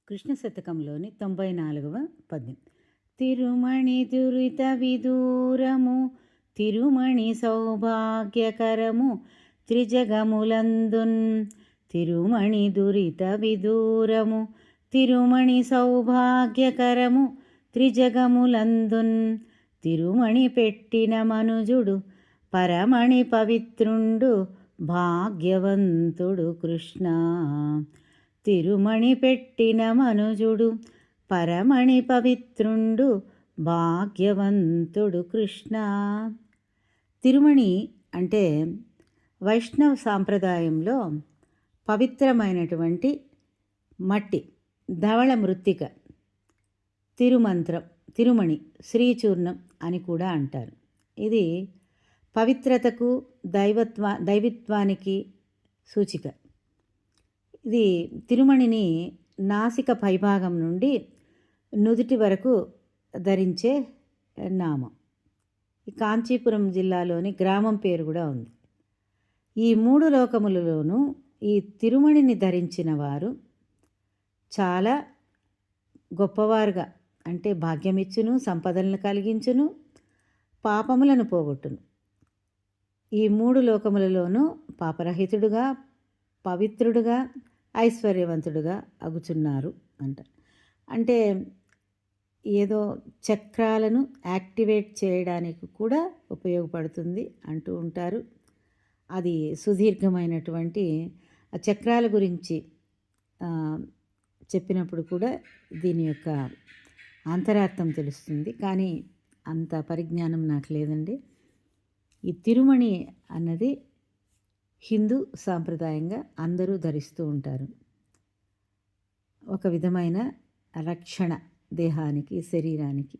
కృష్ణ శతకంలోని 94వ పద్యం. తిరుమణి దురిత విదూరము తిరుమణి సౌభాగ్యకరము త్రిజగములందున్. తిరుమణి దురిత విదూరము తిరుమణి సౌభాగ్యకరము త్రిజగములందున్. తిరుమణి పెట్టిన మనుజుడు పరమణి పవిత్రుండు భాగ్యవంతుడు కృష్ణ. తిరుమణి పెట్టిన మనుజుడు పరమణి పవిత్రుండు భాగ్యవంతుడు కృష్ణ. తిరుమణి అంటే వైష్ణవ సాంప్రదాయంలో పవిత్రమైనటువంటి మట్టి, ధవళ మృత్తిక, తిరుమంత్రం, తిరుమణి, శ్రీచూర్ణం అని కూడా అంటారు. ఇది పవిత్రతకు దైవత్వానికి సూచిక. ఇది తిరుమణిని నాసిక పైభాగం నుండి నుదుటి వరకు ధరించే నామం. ఈ కాంచీపురం జిల్లాలోని గ్రామం పేరు కూడా ఉంది. ఈ మూడు లోకములలోనూ ఈ తిరుమణిని ధరించిన వారు చాలా గొప్పవారుగా, అంటే భాగ్యమిచ్చును, సంపదలను కలిగించును, పాపములను పోగొట్టును. ఈ మూడు లోకములలోనూ పాపరహితుడుగా, పవిత్రుడుగా, ఐశ్వర్యవంతుడుగా అగుచున్నారు అంటే ఏదో చక్రాలను యాక్టివేట్ చేయడానికి కూడా ఉపయోగపడుతుంది అంటూ ఉంటారు. అది సుదీర్ఘమైనటువంటి చక్రాల గురించి చెప్పినప్పుడు కూడా దీని యొక్క అంతరార్థం తెలుస్తుంది. కానీ అంత పరిజ్ఞానం నాకు లేదండి. ఈ తిరుమణి అన్నది హిందూ సాంప్రదాయంగా అందరూ ధరిస్తూ ఉంటారు. ఒక విధమైన రక్షణ దేహానికి, శరీరానికి.